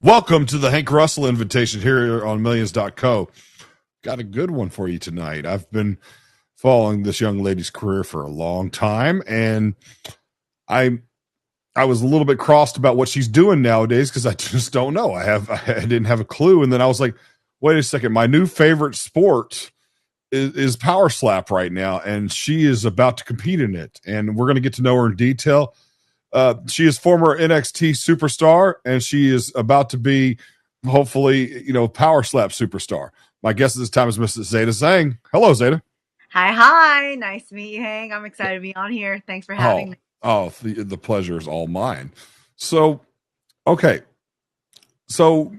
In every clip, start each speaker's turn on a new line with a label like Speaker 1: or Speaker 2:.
Speaker 1: Welcome to the Hank Russell invitation here on millions.co. Got a good one for you tonight. I've been following this young lady's career for a long time, and I I was a little bit crossed about what she's doing nowadays because I just don't know. I didn't have a clue, and then I was like, wait a second, my new favorite sport is power slap right now, and she is about to compete in it, and we're going to get to know her in detail. She is former NXT superstar, and she is about to be, hopefully, power slap superstar. My guest at this time is Mrs. Zeda Zhang. Hello, Zeda.
Speaker 2: Hi. Nice to meet you, Hank. I'm excited to be on here. Thanks for having me.
Speaker 1: The pleasure is all mine. So, okay. So,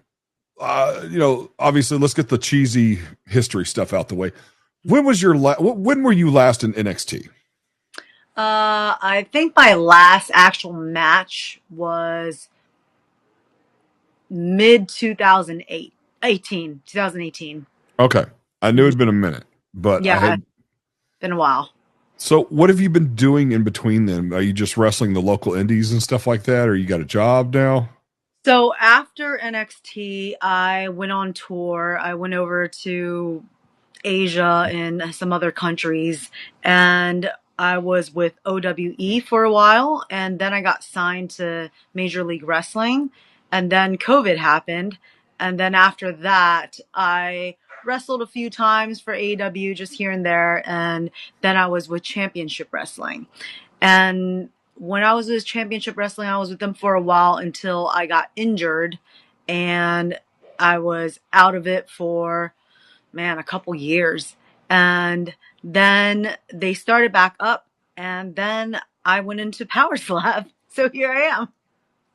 Speaker 1: obviously, let's get the cheesy history stuff out the way. When was when were you last in NXT?
Speaker 2: I think my last actual match was mid 2018.
Speaker 1: Okay. I knew it'd been a minute, but
Speaker 2: Yeah, been a while.
Speaker 1: So what have you been doing in between then? Are you just wrestling the local indies and stuff like that, or you got a job now?
Speaker 2: So after NXT, I went on tour. I went over to Asia and some other countries, and I was with OWE for a while, and then I got signed to Major League Wrestling, and then COVID happened, and then after that, I wrestled a few times for AEW just here and there, and then I was with Championship Wrestling. And when I was with Championship Wrestling, I was with them for a while until I got injured, and I was out of it for a couple years. And then they started back up, and then I went into Power Slap. So here I am.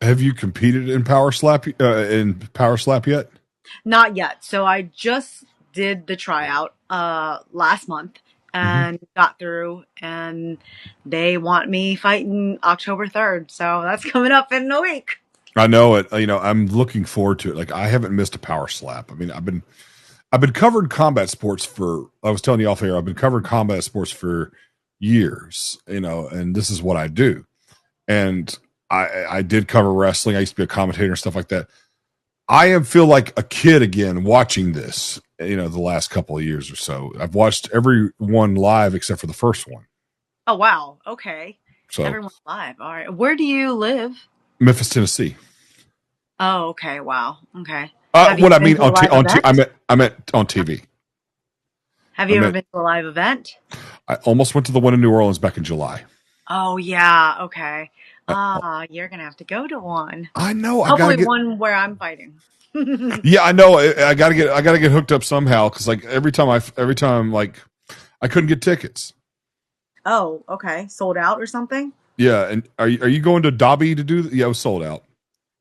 Speaker 1: Have you competed in Power Slap yet?
Speaker 2: Not yet. So I just did the tryout last month and got through, and they want me fighting October 3rd. So that's coming up in a week.
Speaker 1: I know it. I'm looking forward to it. Like, I haven't missed a Power Slap. I mean, I've been covering combat sports for. I was telling you off air. I've been covering combat sports for years. And this is what I do. And I did cover wrestling. I used to be a commentator and stuff like that. I feel like a kid again watching this, the last couple of years or so. I've watched every one live except for the first one.
Speaker 2: Oh, wow. Okay.
Speaker 1: So
Speaker 2: everyone's live. All right. Where do you live?
Speaker 1: Memphis, Tennessee.
Speaker 2: Oh, okay. Wow. Okay.
Speaker 1: What I mean I meant on TV.
Speaker 2: Have you ever been to a live event?
Speaker 1: I almost went to the one in New Orleans back in July.
Speaker 2: Oh, yeah. Okay. You're going to have to go to one.
Speaker 1: I know.
Speaker 2: Hopefully one where I'm fighting.
Speaker 1: Yeah, I know. I gotta get hooked up somehow. Cause like every time like I couldn't get tickets.
Speaker 2: Oh, okay. Sold out or something?
Speaker 1: Yeah. And are you going to Dobby to do? Yeah, it was sold out.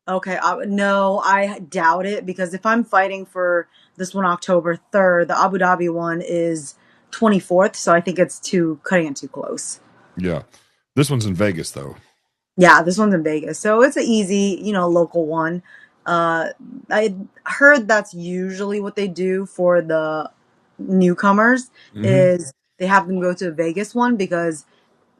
Speaker 2: Okay. No, I doubt it, because if I'm fighting for this one October 3rd, the Abu Dhabi one is 24th. So I think it's cutting it too close.
Speaker 1: Yeah. This one's in Vegas though.
Speaker 2: Yeah, this one's in Vegas. So it's an easy, local one. I heard that's usually what they do for the newcomers is they have them go to a Vegas one because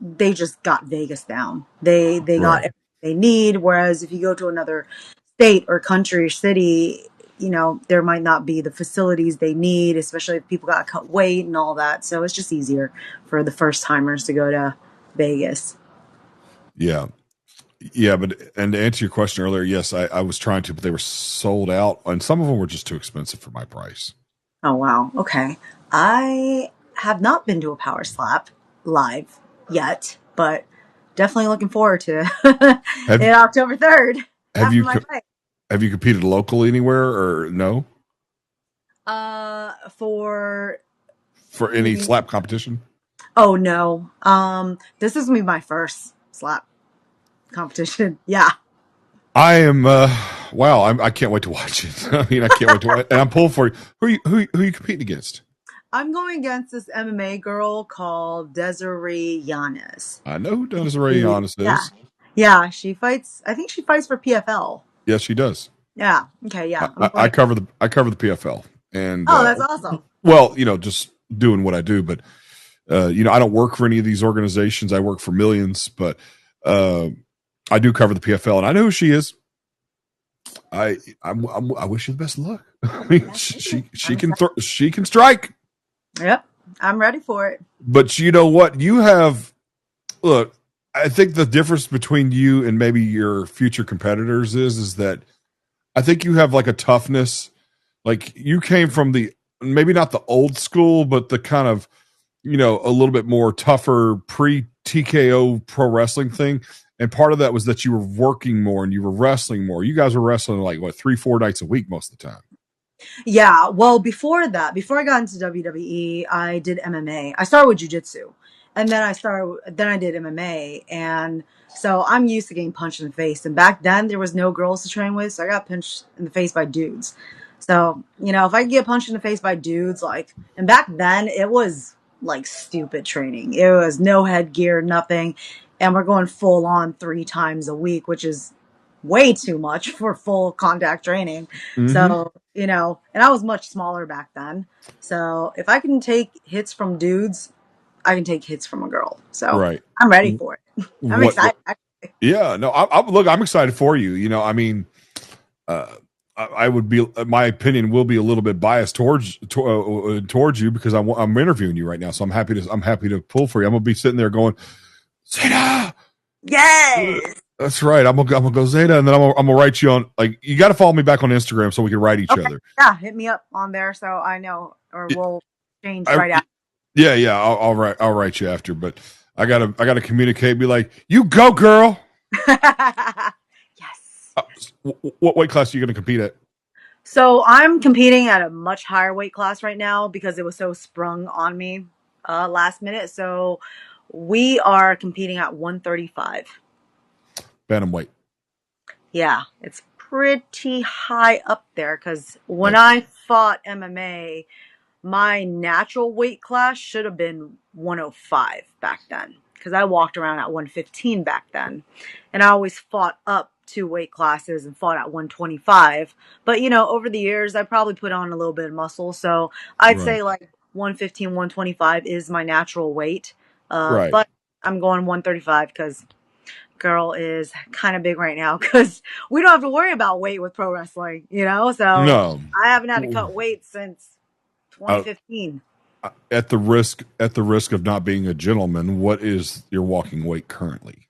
Speaker 2: they just got Vegas down. They got everything they need. Whereas if you go to another state or country or city, there might not be the facilities they need, especially if people got to cut weight and all that. So it's just easier for the first timers to go to Vegas.
Speaker 1: Yeah. Yeah, and to answer your question earlier, yes, I was trying to, but they were sold out, and some of them were just too expensive for my price.
Speaker 2: Oh, wow. Okay. I have not been to a Power Slap live yet, but definitely looking forward to it October 3rd.
Speaker 1: Have you competed locally anywhere or no?
Speaker 2: For
Speaker 1: any slap competition?
Speaker 2: Oh, no. This is gonna be my first slap competition. Yeah.
Speaker 1: I am. Wow. I can't wait to watch it. I mean, I can't wait to watch it. And I'm pulling for you. Who are you competing against?
Speaker 2: I'm going against this MMA girl called Desiree Yanis.
Speaker 1: I know who Desiree Yanis is.
Speaker 2: Yeah. She fights. I think she fights for PFL.
Speaker 1: Yes, she does.
Speaker 2: Yeah. Okay. Yeah.
Speaker 1: I cover the PFL, and
Speaker 2: that's awesome.
Speaker 1: Well, just doing what I do, but I don't work for any of these organizations. I work for millions, but I do cover the PFL, and I know who she is. I wish you the best of luck. I mean,
Speaker 2: Yeah, thank you.
Speaker 1: she
Speaker 2: I'm
Speaker 1: can
Speaker 2: excited.
Speaker 1: she can strike,
Speaker 2: Yep, I'm ready for it.
Speaker 1: but you know what? You have look. I think the difference between you and maybe your future competitors is that I think you have like a toughness. Like you came from the maybe not the old school, but the kind of a little bit more tougher pre TKO pro wrestling thing. And part of that was that you were working more and you were wrestling more. You guys were wrestling like what 3-4 nights a week most of the time.
Speaker 2: Yeah, well, before that, before I got into WWE, I did MMA. I started with jujitsu, and then I did MMA, and so I'm used to getting punched in the face. And back then, there was no girls to train with, so I got punched in the face by dudes. So if I could get punched in the face by dudes, like, and back then it was like stupid training. It was no headgear, nothing, and we're going full on 3 times a week, which is way too much for full contact training.
Speaker 1: Mm-hmm.
Speaker 2: So, and I was much smaller back then. So if I can take hits from dudes, I can take hits from a girl. So
Speaker 1: Right.
Speaker 2: I'm ready for it. I'm
Speaker 1: What?
Speaker 2: excited.
Speaker 1: Yeah. No. Look. I'm excited for you. I mean, uh, I would be. My opinion will be a little bit biased towards you because I'm interviewing you right now. So I'm happy to pull for you. I'm gonna be sitting there going, Zeta.
Speaker 2: Yes.
Speaker 1: That's right. I'm gonna go Zeta, and then I'm gonna write you on. Like you got to follow me back on Instagram so we can write each
Speaker 2: Okay.
Speaker 1: other.
Speaker 2: Yeah. Hit me up on there so I know, or we'll change
Speaker 1: I,
Speaker 2: right after.
Speaker 1: yeah. I'll write you after, but I gotta communicate. Be like, you go, girl.
Speaker 2: Yes.
Speaker 1: Uh, what weight class are you gonna compete at?
Speaker 2: So I'm competing at a much higher weight class right now because it was so sprung on me last minute. So we are competing at 135.
Speaker 1: Bantamweight.
Speaker 2: Yeah, it's pretty high up there because when
Speaker 1: That's
Speaker 2: I fought MMA, my natural weight class should have been 105 back then because I walked around at 115 back then. And I always fought up 2 weight classes and fought at 125. But, over the years, I probably put on a little bit of muscle. So I'd
Speaker 1: right.
Speaker 2: say like 115, 125 is my natural weight.
Speaker 1: Right.
Speaker 2: But I'm going 135 because girl is kind of big right now because we don't have to worry about weight with pro wrestling. So
Speaker 1: No.
Speaker 2: I haven't had to cut weight since
Speaker 1: Uh,
Speaker 2: 2015.
Speaker 1: at the risk of not being a gentleman, what is your walking weight currently?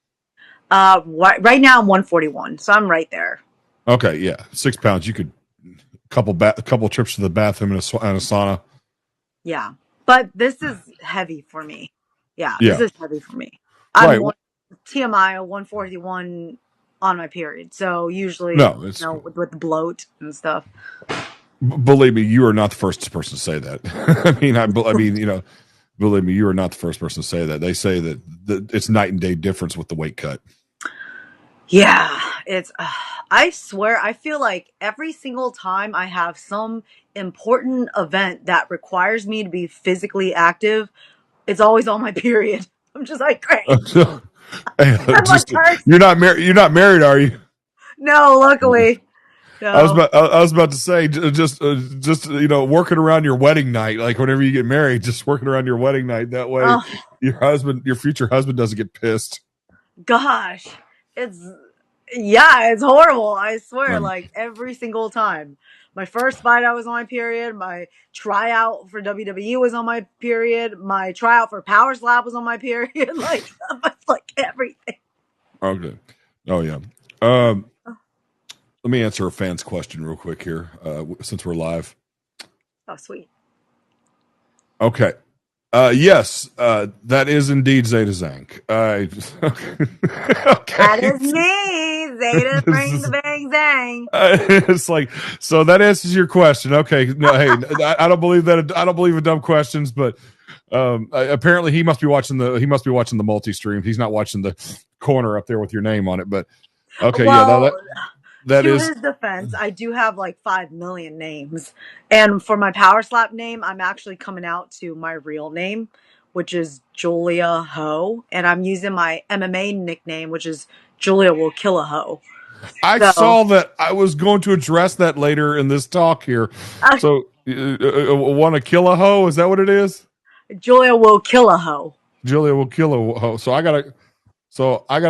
Speaker 2: Right now I'm 141, so I'm right there.
Speaker 1: Okay, yeah, 6 pounds. You could a couple trips to the bathroom and a sauna.
Speaker 2: Yeah, but this is heavy for me. Yeah, this
Speaker 1: Yeah,
Speaker 2: is heavy for me. I'm
Speaker 1: right.
Speaker 2: one TMI 141 on my period, so usually
Speaker 1: No, it's
Speaker 2: with the bloat and stuff.
Speaker 1: believe me, you are not the first person to say that. I mean, believe me, you are not the first person to say that. They say that it's night and day difference with the weight cut.
Speaker 2: Yeah, it's. I swear, I feel like every single time I have some important event that requires me to be physically active, it's always on my period. I'm just like, great.
Speaker 1: Hey,
Speaker 2: I'm like,
Speaker 1: just
Speaker 2: cursed.
Speaker 1: you're not married. You're not married, are you?
Speaker 2: No, luckily,
Speaker 1: I was
Speaker 2: no.
Speaker 1: about I was about to say just working around your wedding night, like whenever you get married, just working around your wedding night. That way,
Speaker 2: Oh
Speaker 1: your future husband, doesn't get pissed.
Speaker 2: gosh, it's yeah, it's horrible. I swear,
Speaker 1: Um,
Speaker 2: like every single time. My first fight, I was on my period. My tryout for WWE was on my period. My tryout for Power Slap was on my period. Like everything.
Speaker 1: okay. Oh yeah. Um, Let me answer a fan's question real quick here, since we're live.
Speaker 2: Oh, sweet.
Speaker 1: Okay. Yes, that is indeed Zeta Zhang.
Speaker 2: That
Speaker 1: Okay.
Speaker 2: is me, Zeta.
Speaker 1: This
Speaker 2: Bring the
Speaker 1: is
Speaker 2: bang zang.
Speaker 1: it's like so that answers your question. Okay, no, hey, I don't believe that. I don't believe in dumb questions, but apparently he must be watching the multi-stream. He's not watching the corner up there with your name on it. But okay, yeah, that
Speaker 2: Well,
Speaker 1: that
Speaker 2: to
Speaker 1: is
Speaker 2: his defense, I do have like 5 million names. And for my Power Slap name, I'm actually coming out to my real name, which is Julia Ho. And I'm using my MMA nickname, which is Julia Will Kill a Ho.
Speaker 1: I
Speaker 2: So,
Speaker 1: saw that. I was going to address that later in this talk here.
Speaker 2: uh,
Speaker 1: So, want to kill a hoe? Is that what it is?
Speaker 2: Julia Will Kill a Ho.
Speaker 1: Julia will kill a hoe. So I gotta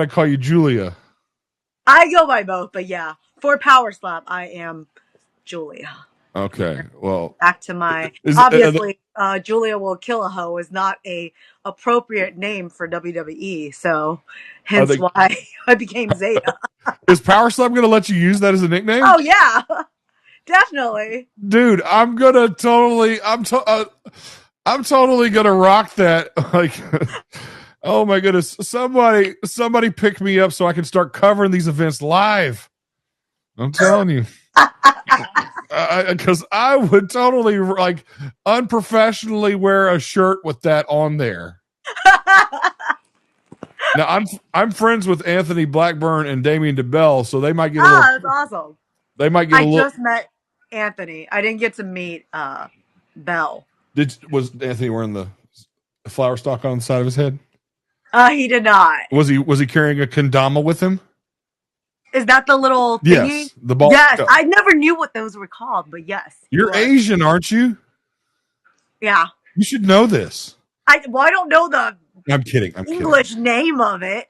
Speaker 1: call you Julia.
Speaker 2: I go by both, but yeah. For Power Slap, I am Julia.
Speaker 1: Okay. Well,
Speaker 2: Back to my
Speaker 1: is
Speaker 2: obviously, Julia will kill a hoe is not a appropriate name for WWE, so
Speaker 1: are
Speaker 2: hence
Speaker 1: they?
Speaker 2: why I became Zeta.
Speaker 1: Is Power Slam going to let you use that as a nickname?
Speaker 2: Oh yeah, definitely.
Speaker 1: Dude, I'm gonna totally. I'm totally gonna rock that. Like, oh my goodness, somebody pick me up so I can start covering these events live. I'm telling you, because I would totally like unprofessionally wear a shirt with that on there. Now I'm friends with Anthony Blackburn and Damien DeBell, so they might get a little.
Speaker 2: That's awesome.
Speaker 1: They might get a
Speaker 2: I
Speaker 1: little.
Speaker 2: just met Anthony. I didn't get to meet Belle.
Speaker 1: Was Anthony wearing the flower stalk on the side of his head?
Speaker 2: He did not.
Speaker 1: Was he carrying a kendama with him?
Speaker 2: Is that the little thingy?
Speaker 1: Yes, the ball.
Speaker 2: Yes, I never knew what those were called, but yes,
Speaker 1: You're Asian, aren't you?
Speaker 2: Yeah,
Speaker 1: you should know this.
Speaker 2: I don't know the
Speaker 1: I'm kidding.
Speaker 2: English name of it.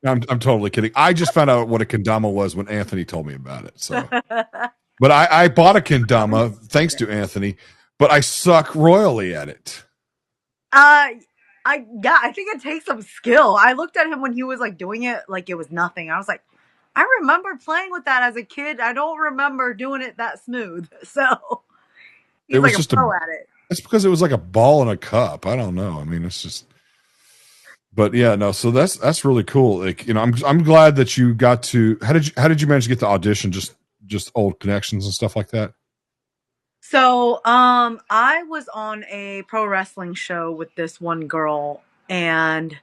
Speaker 1: I'm totally kidding. I just found out what a kendama was when Anthony told me about it. So, but I bought a kendama thanks to Anthony, but I suck royally at it.
Speaker 2: I think it takes some skill. I looked at him when he was like doing it like it was nothing. I was like, I remember playing with that as a kid. I don't remember doing it that smooth. So he's like a pro at it.
Speaker 1: It's because it was like a ball in a cup. I don't know. I mean, it's just. But yeah, no. So that's really cool. Like, I'm glad that you got to. How did you manage to get the audition? Just old connections and stuff like that.
Speaker 2: So, I was on a pro wrestling show with this one girl, and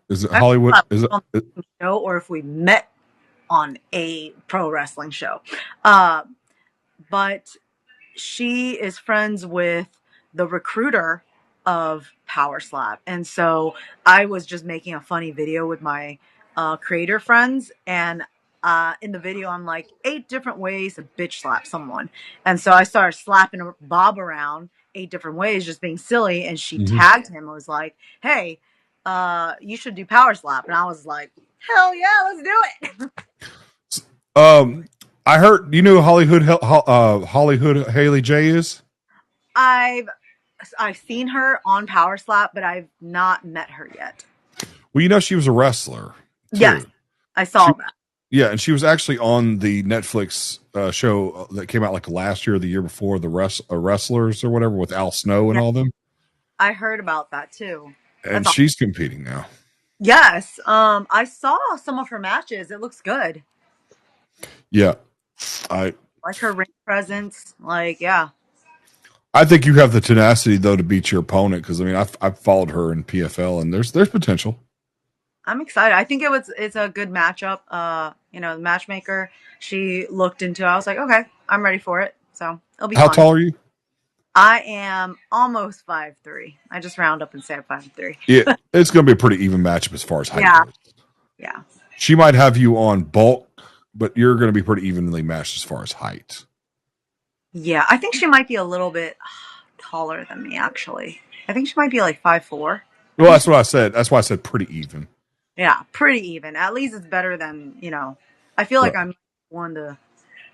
Speaker 1: is it Hollywood? Is it
Speaker 2: show, or if we met on a pro wrestling show? But she is friends with the recruiter of Power Slap, and so I was just making a funny video with my creator friends, and in the video, I'm like 8 different ways to bitch slap someone. And so I started slapping Bob around 8 different ways, just being silly. And she tagged him and was like, hey, you should do Power Slap. And I was like, hell yeah, let's do
Speaker 1: it. I heard, you know who Hollywood Haley J is?
Speaker 2: I've seen her on Power Slap, but I've not met her yet.
Speaker 1: Well, she was a wrestler.
Speaker 2: Yes, I saw that.
Speaker 1: Yeah, and she was actually on the Netflix show that came out like last year or the year before, the Wrestlers or whatever, with Al Snow and all them.
Speaker 2: I heard about that too.
Speaker 1: And she's competing now.
Speaker 2: Yes, I saw some of her matches. It looks good.
Speaker 1: Yeah, I
Speaker 2: like her ring presence. Like, yeah.
Speaker 1: I think you have the tenacity though to beat your opponent, because I mean I've followed her in PFL and there's potential.
Speaker 2: I'm excited. I think it's a good matchup. The matchmaker, she looked into it. I was like, okay, I'm ready for it. So it'll be
Speaker 1: fun. How tall are you?
Speaker 2: I am almost 5'3". I just round up and say I'm 5'3".
Speaker 1: Yeah, it's going to be a pretty even matchup as far as height goes.
Speaker 2: Yeah.
Speaker 1: She might have you on bulk, but you're going to be pretty evenly matched as far as height.
Speaker 2: Yeah, I think she might be a little bit taller than me, actually. I think she might be like 5'4".
Speaker 1: Well, that's what I said. That's why I said pretty even.
Speaker 2: Yeah, pretty even. At least it's better than, I feel like I'm one of the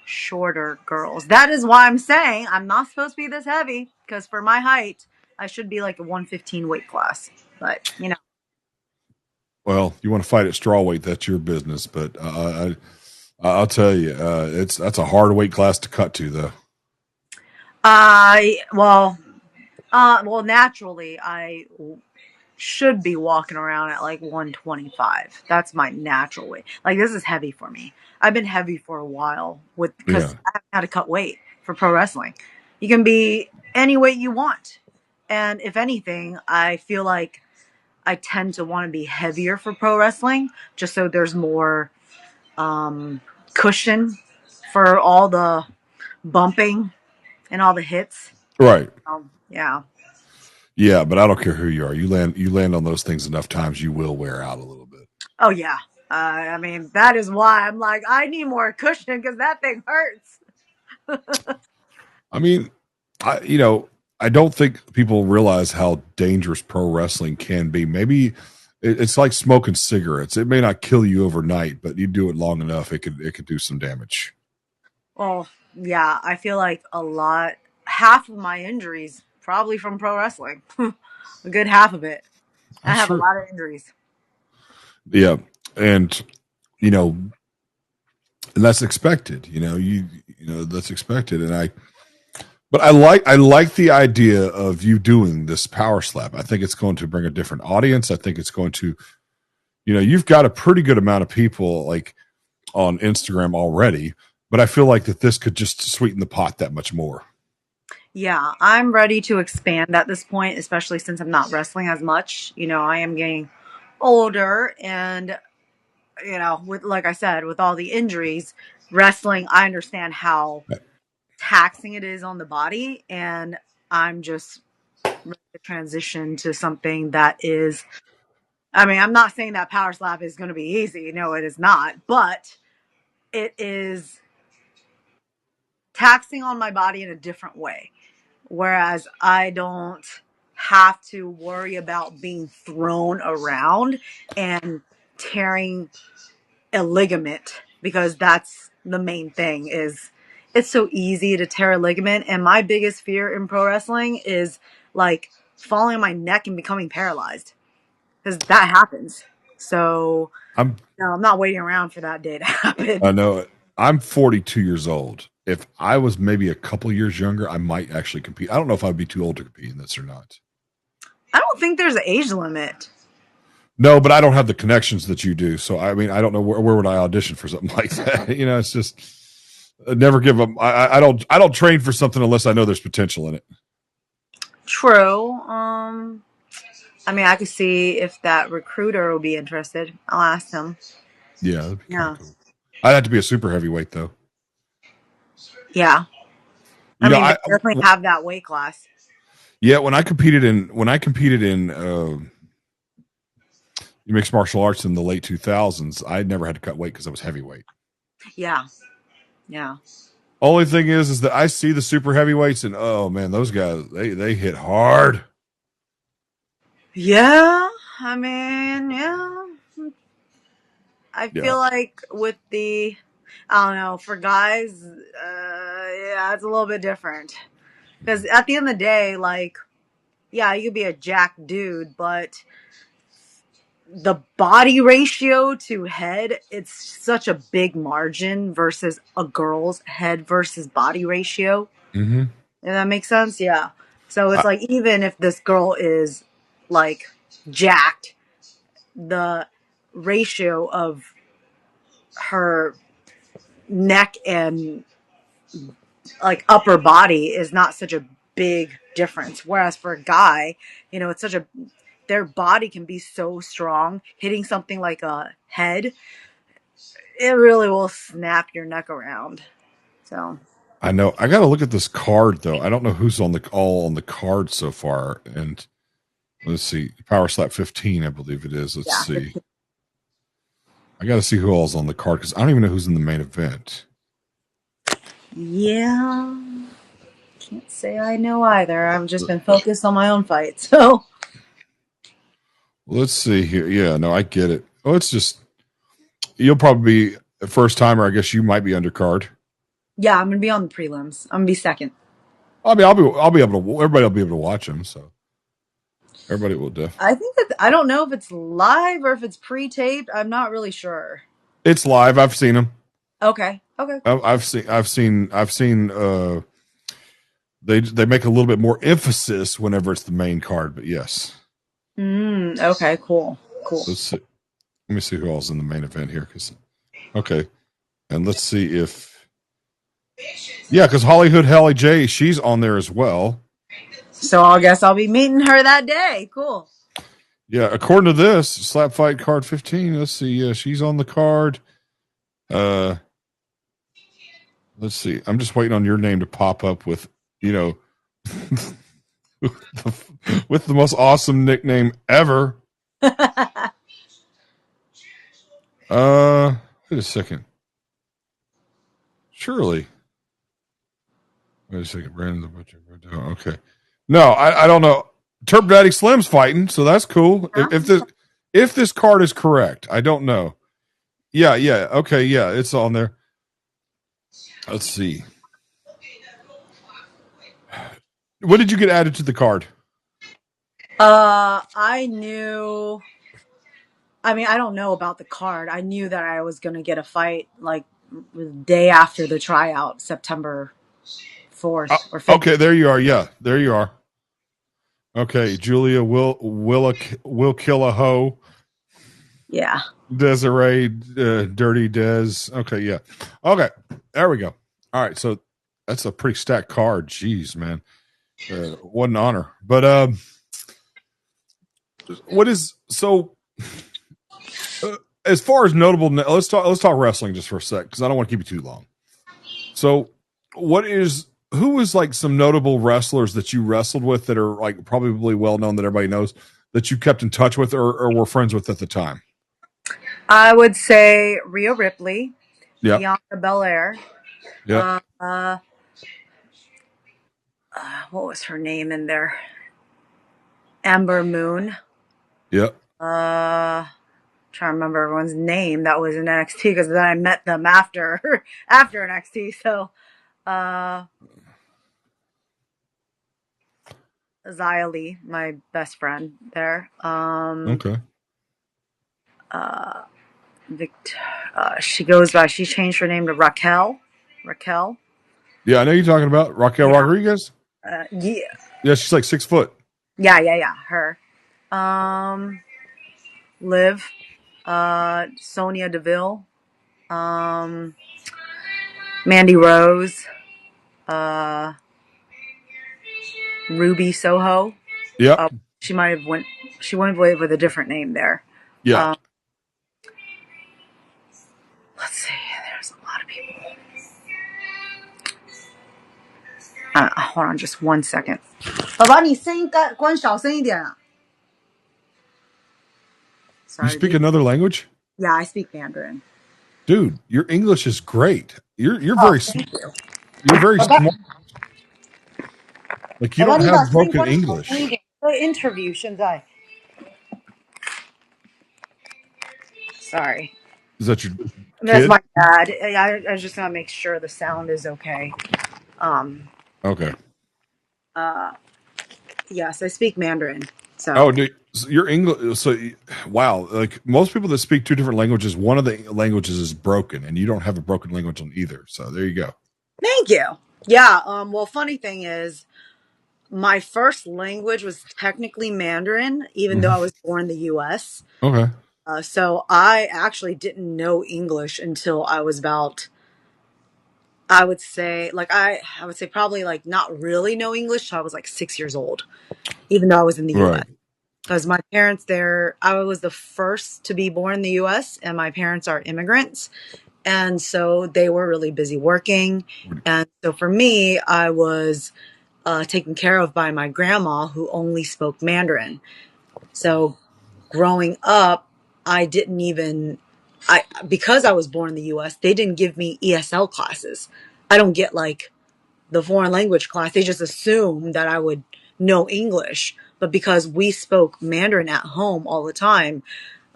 Speaker 2: shorter girls. That is why I'm saying I'm not supposed to be this heavy, because for my height, I should be like a 115 weight class. But,
Speaker 1: Well, you want to fight at straw weight, that's your business. But I'll tell you, that's a hard weight class to cut to, though.
Speaker 2: Well, naturally, I should be walking around at like 125. That's my natural weight. Like, this is heavy for me. I've been heavy for a while because I haven't had to cut weight for pro wrestling. You can be any weight you want. And if anything, I feel like I tend to want to be heavier for pro wrestling, just so there's more cushion for all the bumping and all the hits.
Speaker 1: Right.
Speaker 2: Yeah.
Speaker 1: Yeah, but I don't care who you are. You land on those things enough times, you will wear out a little bit.
Speaker 2: Oh yeah. I mean, that is why I'm like, I need more cushion, because that thing hurts.
Speaker 1: I mean, I don't think people realize how dangerous pro wrestling can be. Maybe it's like smoking cigarettes. It may not kill you overnight, but you do it long enough, it could do some damage.
Speaker 2: Well, yeah, I feel like half of my injuries probably from pro wrestling. A good half of it. I
Speaker 1: That's
Speaker 2: have a
Speaker 1: true.
Speaker 2: lot of injuries.
Speaker 1: Yeah, and you know, and that's expected. You know that's expected, and I like the idea of you doing this power slap. I think it's going to bring a different audience. I think it's going to, you've got a pretty good amount of people like on Instagram already, but I feel like that this could just sweeten the pot that much more.
Speaker 2: Yeah, I'm ready to expand at this point, especially since I'm not wrestling as much. I am getting older and with like I said, with all the injuries, wrestling, I understand how taxing it is on the body, and I'm just ready to transition to something that is. I mean, I'm not saying that power slap is going to be easy. No, it is not, but it is taxing on my body in a different way. Whereas I don't have to worry about being thrown around and tearing a ligament, because that's the main thing. Is it's so easy to tear a ligament, and my biggest fear in pro wrestling is like falling on my neck and becoming paralyzed, because that happens. So
Speaker 1: I'm
Speaker 2: no, I'm not waiting around for that day to
Speaker 1: I
Speaker 2: happen.
Speaker 1: know it. I'm 42 years old. If I was maybe a couple years younger, I might actually compete. I don't know if I'd be too old to compete in this or not.
Speaker 2: I don't think there's an age limit.
Speaker 1: No, but I don't have the connections that you do. So I mean, I don't know where would I audition for something like that. It's just never give up. I don't train for something unless I know there's potential in it.
Speaker 2: True. I mean, I could see if that recruiter will be interested. I'll ask him.
Speaker 1: Yeah, that'd be kind of
Speaker 2: Yeah.
Speaker 1: cool. I'd have to be a super heavyweight though.
Speaker 2: Yeah. I
Speaker 1: You know,
Speaker 2: mean, they
Speaker 1: I
Speaker 2: definitely have that weight class.
Speaker 1: yeah, when I competed in mixed martial arts in the late 2000s, I never had to cut weight because I was heavyweight.
Speaker 2: Yeah. Yeah.
Speaker 1: Only thing is that I see the super heavyweights and oh man, those guys they hit hard.
Speaker 2: Yeah. I mean, yeah. I
Speaker 1: Yeah,
Speaker 2: feel like with I don't know, for guys, yeah, it's a little bit different. Because at the end of the day, like, yeah, you could be a jack dude, but the body ratio to head, it's such a big margin versus a girl's head versus body ratio.
Speaker 1: mm-hmm.
Speaker 2: Does that make sense? Yeah. So it's
Speaker 1: I,
Speaker 2: like, even if this girl is like jacked, the ratio of her neck and like upper body is not such a big difference. Whereas for a guy, it's such a their body can be so strong. Hitting something like a head, it really will snap your neck around. So
Speaker 1: I know. I got to look at this card though. I don't know who's all on the card so far. And let's see, Power Slap 15, I believe it is. Let's
Speaker 2: yeah,
Speaker 1: see. I got to see who all's on the card because I don't even know who's in the main event.
Speaker 2: yeah. Can't say I know either. I've just been focused on my own fight. So
Speaker 1: Let's see here. Yeah, no, I get it. Oh, it's just you'll probably be a first timer. I guess you might be undercard.
Speaker 2: yeah, I'm gonna be on the prelims. I'm gonna be second.
Speaker 1: I'll be able to. Everybody will be able to watch them. So everybody will definitely.
Speaker 2: I think that I don't know if it's live or if it's pre-taped. I'm not really sure.
Speaker 1: It's live. I've seen them.
Speaker 2: Okay. Okay.
Speaker 1: I've seen. They make a little bit more emphasis whenever it's the main card. But yes.
Speaker 2: Okay. Cool. Cool.
Speaker 1: Let's see. Let me see who else in the main event here. Okay, and let's see if because Hollywood Hallie J, she's on there as well.
Speaker 2: So I guess I'll be meeting her that day. Cool.
Speaker 1: Yeah, according to this slap fight card 15. Let's see. Yeah, she's on the card. Let's see. I'm just waiting on your name to pop up with with the most awesome nickname ever. Wait a second. Surely. Wait a second. Brandon the Butcher. Okay. No, I don't know. Turp Daddy Slim's fighting, so that's cool. If this if this card is correct, I don't know. Yeah, yeah, okay, yeah, it's on there. Let's see. When did you get added to the card?
Speaker 2: I knew. I mean, I don't know about the card. I knew that I was gonna get a fight like the day after the tryout, September 4th or 5th.
Speaker 1: Okay, there you are. Yeah, there you are. Okay, Julia will kill a hoe.
Speaker 2: Yeah.
Speaker 1: Desiree, Dirty Des. Okay, yeah. Okay, there we go. All right, so that's a pretty stacked card. Jeez, man, what an honor. But what is so? As far as notable, let's talk wrestling just for a sec because I don't want to keep you too long. So, who is like some notable wrestlers that you wrestled with that are like probably well known that everybody knows that you kept in touch with or were friends with at the time?
Speaker 2: I would say Rhea Ripley,
Speaker 1: Yeah,
Speaker 2: Bianca Belair.
Speaker 1: yeah,
Speaker 2: Uh, uh, what was her name in there? Amber Moon.
Speaker 1: yeah.
Speaker 2: Trying to remember everyone's name that was in NXT because then I met them after after NXT. So, uh, Xia Li, my best friend there.
Speaker 1: Okay.
Speaker 2: Uh, Vict- she goes by. She changed her name to Raquel. Raquel.
Speaker 1: Yeah, I know you're talking about Raquel
Speaker 2: Yeah.
Speaker 1: Rodriguez.
Speaker 2: Yeah.
Speaker 1: Yeah, she's like 6 foot.
Speaker 2: Yeah. Yeah. Yeah. Her. Um, Liv. Sonia Deville. Um, Mandy Rose. Uh, Ruby Soho.
Speaker 1: Yep.
Speaker 2: Uh, she might have went. She went away with a different name there.
Speaker 1: Yeah.
Speaker 2: Um, let's see. There's a lot of people. Hold on, just 1 second. 爸爸，你声音关小声一点啊。
Speaker 1: You
Speaker 2: Sorry.
Speaker 1: speak another language?
Speaker 2: Yeah, I speak Mandarin.
Speaker 1: Dude, your English is great.
Speaker 2: Oh, thank you.
Speaker 1: You're very
Speaker 2: 爸爸，smart.
Speaker 1: Like you
Speaker 2: 爸爸，don't 你
Speaker 1: have
Speaker 2: 把声音
Speaker 1: broken
Speaker 2: 关小声一
Speaker 1: English.
Speaker 2: 点。interview 现在。Sorry.
Speaker 1: Is that your
Speaker 2: That's
Speaker 1: kid?
Speaker 2: my dad. I just gotta make sure the sound is okay. Um.
Speaker 1: Okay.
Speaker 2: Yes, I speak Mandarin. So.
Speaker 1: Oh, dude, so your English. So, wow. Like most people that speak two different languages, one of the languages is broken, and you don't have a broken language on either. So there you go.
Speaker 2: Thank you. Yeah. Well, funny thing is, my first language was technically Mandarin, even though I was born in the U.S.
Speaker 1: Okay.
Speaker 2: So I actually didn't know English until I was about, I would say, like I would say probably like not really know English till I was like 6 years old, even though I was in the U.S.
Speaker 1: Right.
Speaker 2: Because my parents there, I was the first to be born in the U.S. and my parents are immigrants, and so they were really busy working, and so for me, I was taken care of by my grandma who only spoke Mandarin. So growing up, I didn't even I because I was born in the US, they didn't give me ESL classes. I don't get like the foreign language class. They just assume that I would know English. But because we spoke Mandarin at home all the time,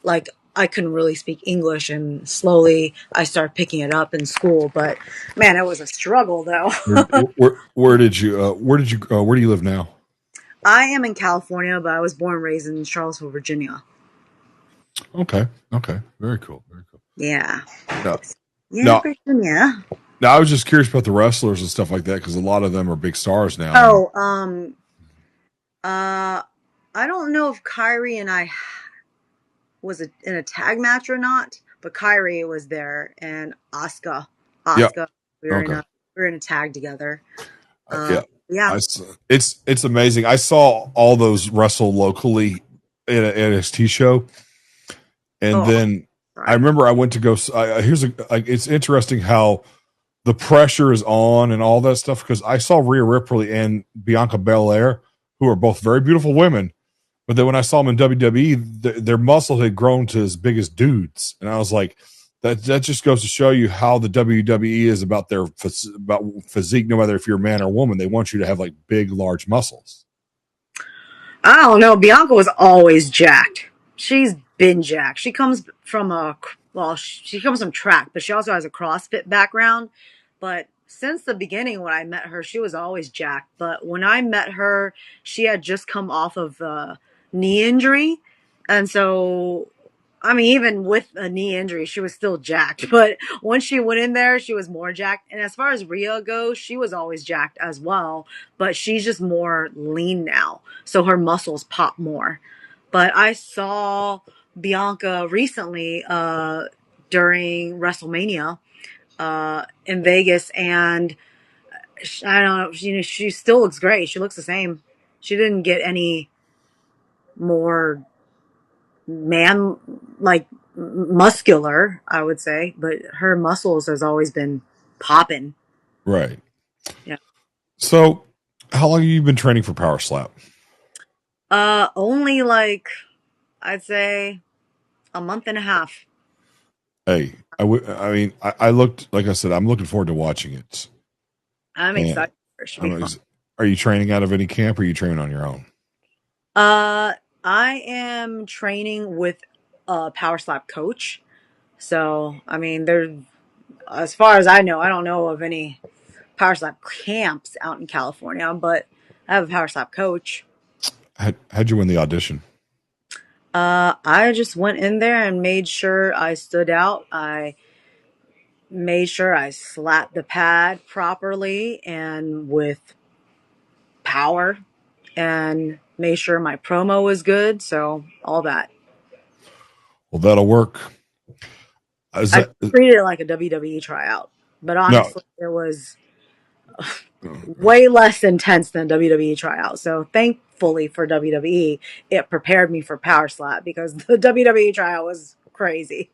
Speaker 2: like I couldn't really speak English and slowly I started picking it up in school. But man, it was a struggle though.
Speaker 1: Where did you where do you live now?
Speaker 2: I am in California, but I was born and raised in Charlottesville, Virginia.
Speaker 1: Okay. Okay. Very cool. Very cool.
Speaker 2: Yeah.
Speaker 1: No.
Speaker 2: Yeah,
Speaker 1: No.
Speaker 2: Virginia.
Speaker 1: Now I was just curious about the wrestlers and stuff like that because a lot of them are big stars now.
Speaker 2: Oh, uh, I don't know if Kyrie and I was in a tag match or not, but Kyrie was there and Asuka.
Speaker 1: Yeah.
Speaker 2: Asuka, we were
Speaker 1: Okay.
Speaker 2: in a tag together.
Speaker 1: Yeah.
Speaker 2: Yeah.
Speaker 1: It's amazing. I saw all those wrestle locally in an NXT show, and
Speaker 2: Oh,
Speaker 1: then I
Speaker 2: sorry.
Speaker 1: remember I went to go. Here's a like. It's interesting how the pressure is on and all that stuff because I saw Rhea Ripley and Bianca Belair, who are both very beautiful women, but then when I saw them in WWE, their muscle had grown to as big as dudes, and I was like, that just goes to show you how the WWE is about about physique. No matter if you're a man or woman, they want you to have like big, large muscles.
Speaker 2: I don't know. Bianca was always jacked. She's been jacked. She comes from she comes from track, but she also has a CrossFit background. But since the beginning, when I met her, she was always jacked. But when I met her, she had just come off of a knee injury, and so I mean, even with a knee injury, she was still jacked. But once she went in there, she was more jacked. And as far as Rhea goes, she was always jacked as well, but she's just more lean now. So her muscles pop more. But I saw Bianca recently during WrestleMania in Vegas, and I don't know, she still looks great. She looks the same. She didn't get any more man like muscular, I would say, but her muscles has always been popping.
Speaker 1: Right.
Speaker 2: Yeah.
Speaker 1: So, how long have you been training for Power Slap?
Speaker 2: Only like I'd say a month and a half.
Speaker 1: Hey, I mean, I looked, like I said, I'm looking forward to watching it.
Speaker 2: I'm
Speaker 1: And
Speaker 2: excited. It should be fun.
Speaker 1: are you training out of any camp or are you training on your own?
Speaker 2: I am training with a Power Slap coach. So, I mean, as far as I know, I don't know of any Power Slap camps out in California, but I have a Power Slap coach.
Speaker 1: How'd you win the audition?
Speaker 2: I just went in there and made sure I stood out. I made sure I slapped the pad properly and with power, and made sure my promo was good. So all that.
Speaker 1: Well, that'll work.
Speaker 2: I treated it like a WWE tryout, but
Speaker 1: No.
Speaker 2: honestly, it was way less intense than WWE tryout. So thankfully for WWE, it prepared me for Power Slap, because the WWE tryout was crazy.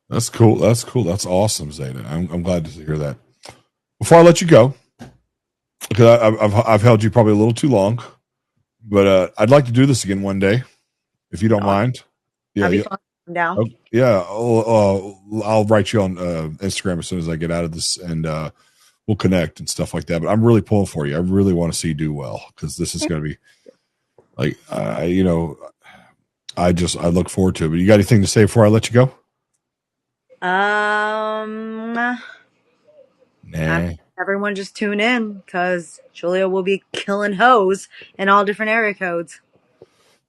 Speaker 1: That's cool. That's cool. That's awesome, Zeda. I'm glad to hear that. Before I let you go, because I've held you probably a little too long, but I'd like to do this again one day, if you don't mind. Yeah,
Speaker 2: That'd be fun. I'm down.
Speaker 1: Oh, yeah. I'll write you on Instagram as soon as I get out of this, and we'll connect and stuff like that. But I'm really pulling for you. I really want to see you do well, because this is going to be like, I look forward to it. But you got anything to say before I let you go?
Speaker 2: Nah. Everyone just tune in, because Julia will be killing hoes in all different area codes.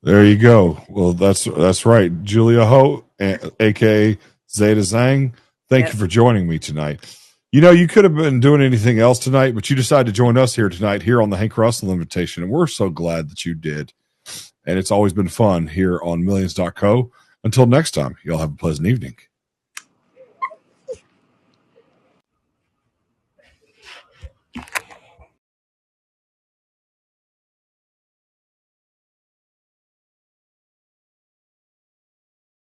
Speaker 1: There you go. Well, that's right. Julia Ho, aka Zeda Zhang. Thank you for joining me tonight. You could have been doing anything else tonight, but you decided to join us here tonight, here on the Hank Russell Invitation, and we're so glad that you did. And it's always been fun here on Millions.co. Until next time, y'all have a pleasant evening.